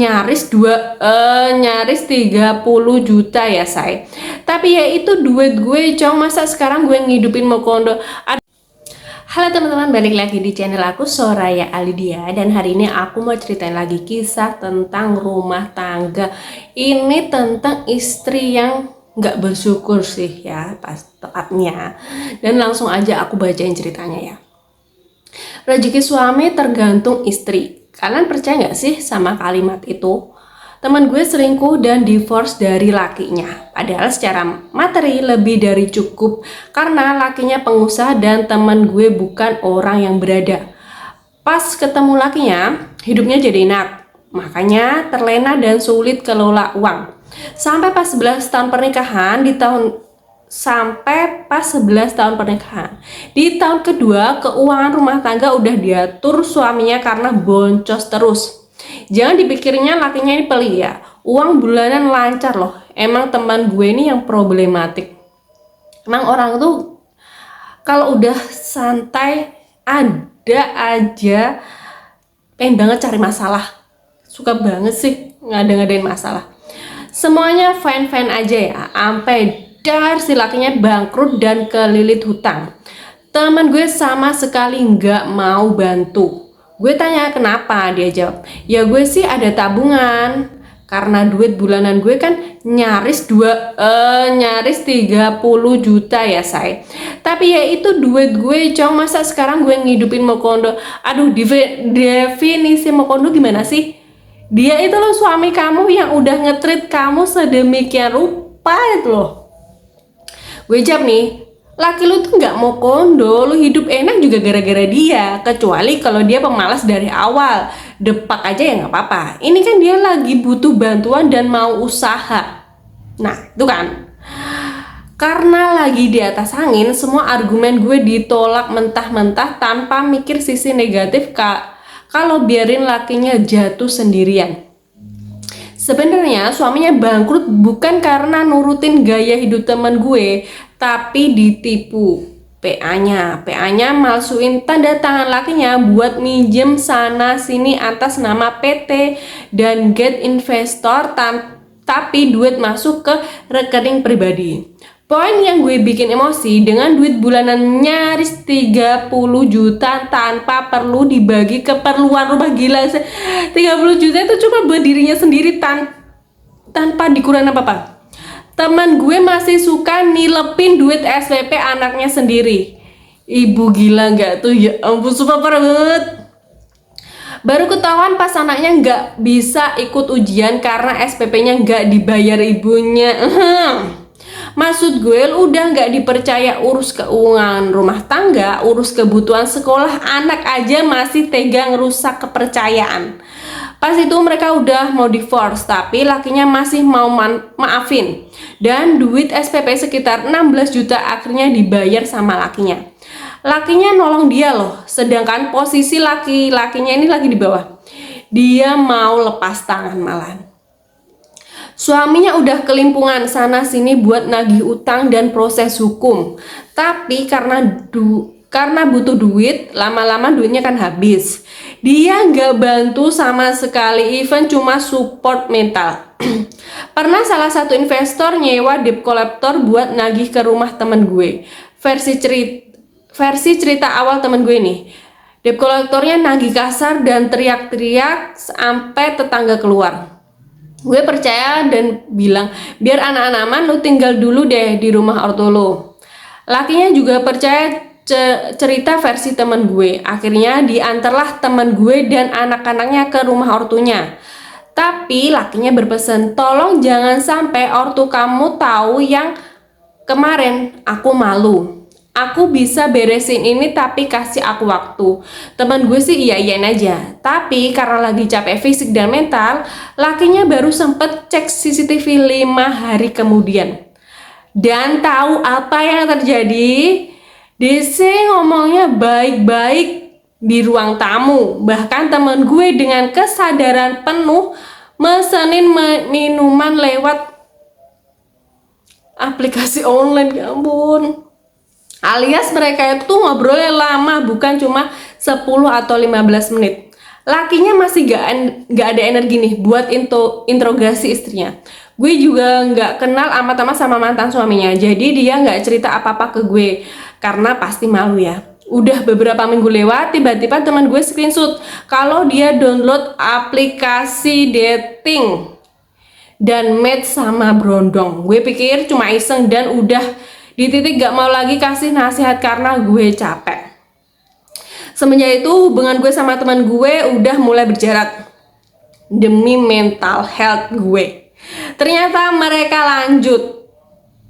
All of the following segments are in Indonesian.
nyaris 30 juta ya say. Tapi ya itu duit gue cong, masa sekarang gue ngidupin Mokondo. Halo teman-teman, balik lagi di channel aku Soraya Alidia. Dan hari ini aku mau ceritain lagi kisah tentang rumah tangga. Ini tentang istri yang gak bersyukur sih ya, pas tepatnya. Dan langsung aja aku bacain ceritanya ya. Rezeki suami tergantung istri. Kalian percaya nggak sih sama kalimat itu? Teman gue selingkuh dan divorce dari lakinya. Padahal secara materi lebih dari cukup karena lakinya pengusaha dan teman gue bukan orang yang berada. Pas ketemu lakinya, hidupnya jadi enak. Makanya terlena dan sulit kelola uang. Sampai pas 11 tahun pernikahan sampai pas 11 tahun pernikahan. Di tahun kedua, keuangan rumah tangga udah diatur suaminya karena boncos terus. Jangan dipikirnya lakinya ini pelit ya. Uang bulanan lancar loh. Emang teman gue ini yang problematik. Emang orang tuh kalau udah santai ada aja pengen banget cari masalah. Suka banget sih ngadain masalah. Semuanya fine-fine aja ya. Sampai si lakinya bangkrut dan kelilit hutang. Teman gue sama sekali nggak mau bantu. Gue tanya kenapa, dia jawab, ya gue sih ada tabungan. Karena duit bulanan gue kan nyaris 30 juta ya say. Tapi ya itu duit gue cong, masa sekarang gue ngidupin Mokondo. Aduh, definisi Mokondo gimana sih? Dia itu loh suami kamu yang udah nge-treat kamu sedemikian rupa itu loh. Gue jawab nih, laki lu tuh nggak mau kondo, lu hidup enak juga gara-gara dia. Kecuali kalau dia pemalas dari awal, depak aja ya nggak apa-apa. Ini kan dia lagi butuh bantuan dan mau usaha. Nah itu kan, karena lagi di atas angin, semua argumen gue ditolak mentah-mentah tanpa mikir sisi negatif kalau biarin lakinya jatuh sendirian. Sebenarnya suaminya bangkrut bukan karena nurutin gaya hidup teman gue, tapi ditipu. PA-nya masukin tanda tangan lakinya buat minjem sana sini atas nama PT dan get investor, tapi duit masuk ke rekening pribadi. Poin yang gue bikin emosi, dengan duit bulanan nyaris 30 juta tanpa perlu dibagi keperluan rumah, gila. 30 juta itu cuma buat dirinya sendiri tanpa dikurangin apa-apa. Teman gue masih suka nilepin duit SPP anaknya sendiri. Ibu gila nggak tuh? Ya ampun, super parah banget. Baru ketahuan pas anaknya nggak bisa ikut ujian karena SPP-nya nggak dibayar ibunya. Maksud gue, lu udah nggak dipercaya urus keuangan rumah tangga, urus kebutuhan sekolah anak aja masih tega ngerusak kepercayaan. Pas itu mereka udah mau divorce, tapi lakinya masih mau maafin. Dan duit SPP sekitar 16 juta akhirnya dibayar sama lakinya. Lakinya nolong dia loh, sedangkan posisi lakinya ini lagi di bawah. Dia mau lepas tangan malahan. Suaminya udah kelimpungan sana sini buat nagih utang dan proses hukum. Tapi karena butuh duit, lama-lama duitnya kan habis. Dia nggak bantu sama sekali, even cuma support mental. Pernah salah satu investor nyewa debt collector buat nagih ke rumah temen gue. Versi cerita awal temen gue nih. Debt collectornya nagih kasar dan teriak-teriak sampai tetangga keluar. Gue percaya dan bilang, biar anak-anak aman, lu tinggal dulu deh di rumah ortu lu. Lakinya juga percaya cerita versi teman gue. Akhirnya diantarlah teman gue dan anak-anaknya ke rumah ortunya. Tapi lakinya berpesan, tolong jangan sampai ortu kamu tahu yang kemarin. Aku malu. Aku bisa beresin ini tapi kasih aku waktu. Teman gue sih iya-iyain aja. Tapi karena lagi capek fisik dan mental, lakinya baru sempet cek CCTV 5 hari kemudian. Dan tahu apa yang terjadi? DC ngomongnya baik-baik di ruang tamu. Bahkan teman gue dengan kesadaran penuh mesenin minuman lewat aplikasi online. Ya ampun. Alias mereka itu ngobrolnya lama, bukan cuma 10 atau 15 menit. lakinya masih gak ada energi nih buat interogasi istrinya. Gue juga nggak kenal amat-amat sama mantan suaminya, jadi dia nggak cerita apa-apa ke gue karena pasti malu ya. Udah beberapa minggu lewat, tiba-tiba teman gue screenshot kalau dia download aplikasi dating dan match sama Brondong. Gue pikir cuma iseng dan udah di titik gak mau lagi kasih nasihat karena gue capek. Semenjak itu hubungan gue sama teman gue udah mulai berjarak demi mental health gue. Ternyata mereka lanjut,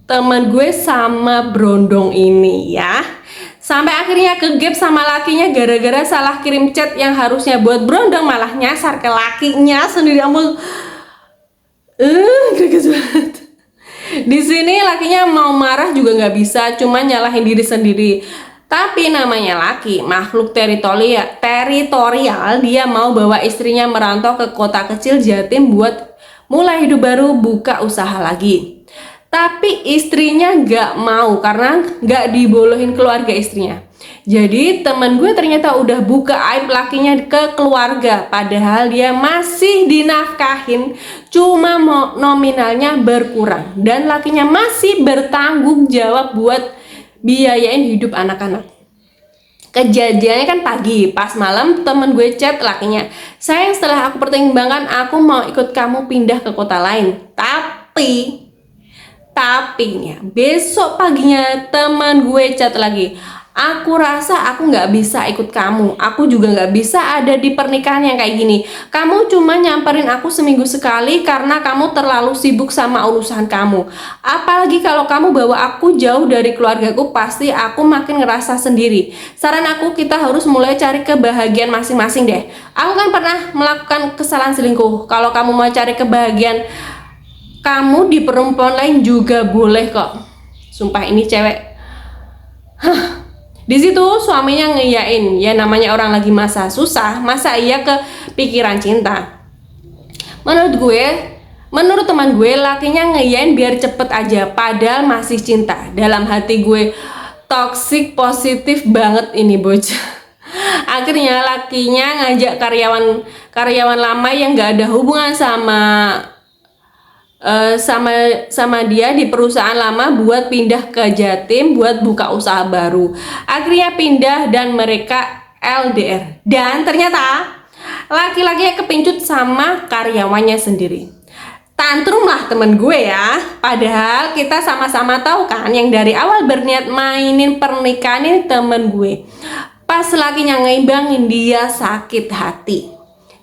teman gue sama Brondong ini ya, sampai akhirnya kegap sama lakinya gara-gara salah kirim chat yang harusnya buat Brondong malah nyasar ke lakinya sendiri. Ampun, greges banget. Di sini lakinya mau marah juga nggak bisa, cuma nyalahin diri sendiri. Tapi namanya laki, makhluk teritorial, dia mau bawa istrinya merantau ke kota kecil Jatim buat mulai hidup baru, buka usaha lagi. Tapi istrinya nggak mau karena nggak dibolehin keluarga istrinya. Jadi teman gue ternyata udah buka aib lakinya ke keluarga, padahal dia masih dinafkahin, cuma nominalnya berkurang dan lakinya masih bertanggung jawab buat biayain hidup anak-anak. Kejadiannya kan pagi, pas malam temen gue chat lakinya, sayang setelah aku pertimbangkan aku mau ikut kamu pindah ke kota lain. Tapi nih, besok paginya teman gue chat lagi, aku rasa aku nggak bisa ikut kamu, aku juga nggak bisa ada di pernikahan yang kayak gini. Kamu cuma nyamperin aku seminggu sekali karena kamu terlalu sibuk sama urusan kamu. Apalagi kalau kamu bawa aku jauh dari keluargaku, pasti aku makin ngerasa sendiri. Saran aku, kita harus mulai cari kebahagiaan masing-masing deh. Aku kan pernah melakukan kesalahan selingkuh. Kalau kamu mau cari kebahagiaan kamu di perempuan lain juga boleh kok. Sumpah ini cewek. Di situ suaminya ngeyain, ya namanya orang lagi masa susah, masa iya kepikiran cinta. Menurut teman gue, lakinya ngeyain biar cepet aja, padahal masih cinta. Dalam hati gue, toxic positif banget ini bocah. Akhirnya lakinya ngajak karyawan lama yang gak ada hubungan sama dia di perusahaan lama buat pindah ke Jatim buat buka usaha baru. Akhirnya pindah dan mereka LDR. Dan ternyata laki-lakinya kepincut sama karyawannya sendiri. Tantrum lah temen gue ya. Padahal kita sama-sama tahu kan yang dari awal berniat mainin pernikahan ini temen gue. Pas lakinya ngeimbangin, dia sakit hati.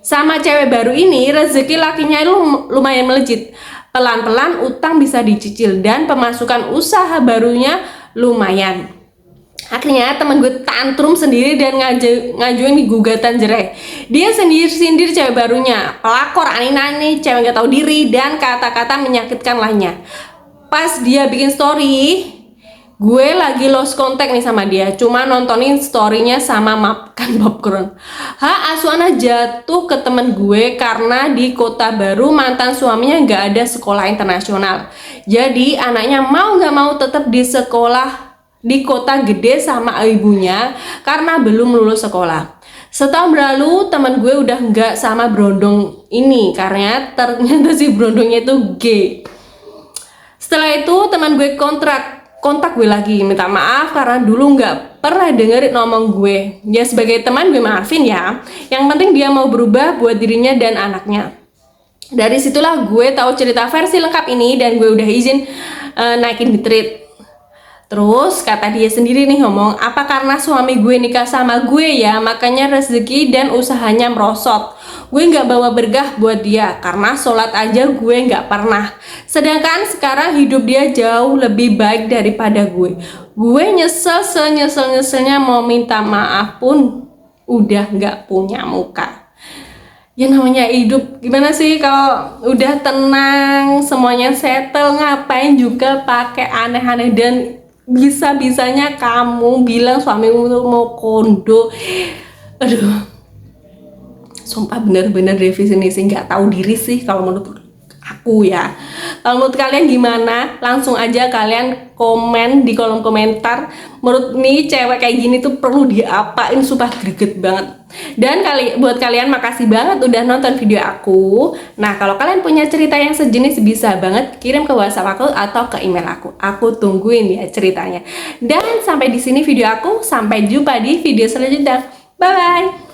Sama cewek baru ini, rezeki lakinya lumayan melejit. Pelan-pelan utang bisa dicicil dan pemasukan usaha barunya lumayan. Akhirnya temen gue tantrum sendiri dan ngajuin gugatan cerai. Dia sindir cewek barunya, pelakor, aneh-aneh, cewek gak tahu diri, dan kata-kata menyakitkan lainnya. Pas dia bikin story, gue lagi lost contact nih sama dia, cuma nontonin storynya sama makan popcorn. Asuana jatuh ke temen gue karena di kota baru mantan suaminya gak ada sekolah internasional. Jadi anaknya mau gak mau tetap di sekolah di kota gede sama ibunya karena belum lulus sekolah. Setahun berlalu temen gue udah gak sama Brondong ini karena ternyata si Brondongnya itu gay. Setelah itu teman gue kontak gue lagi, minta maaf karena dulu nggak pernah dengerin ngomong gue. Ya sebagai teman gue maafin ya. Yang penting dia mau berubah buat dirinya dan anaknya. Dari situlah gue tahu cerita versi lengkap ini dan gue udah izin naikin di treat. Terus kata dia sendiri nih ngomong, apa karena suami gue nikah sama gue ya, makanya rezeki dan usahanya merosot. Gue nggak bawa berkah buat dia karena sholat aja gue nggak pernah. Sedangkan sekarang hidup dia jauh lebih baik daripada gue. Gue nyesel senyesel-nyeselnya, mau minta maaf pun udah nggak punya muka. Ya namanya hidup, gimana sih kalau udah tenang semuanya settle, ngapain juga pakai aneh-aneh. Dan bisa-bisanya kamu bilang suamimu tuh mau kondo. Aduh, sumpah bener-bener definisi nggak tahu diri sih kalau menurut aku ya. Kalau menurut kalian gimana? Langsung aja kalian komen di kolom komentar. Menurut nih cewek kayak gini tuh perlu diapain, sumpah greget banget. Dan buat kalian makasih banget udah nonton video aku. Nah, kalau kalian punya cerita yang sejenis bisa banget kirim ke WhatsApp aku atau ke email aku. Aku tungguin ya ceritanya. Dan sampai di sini video aku. Sampai jumpa di video selanjutnya. Bye bye.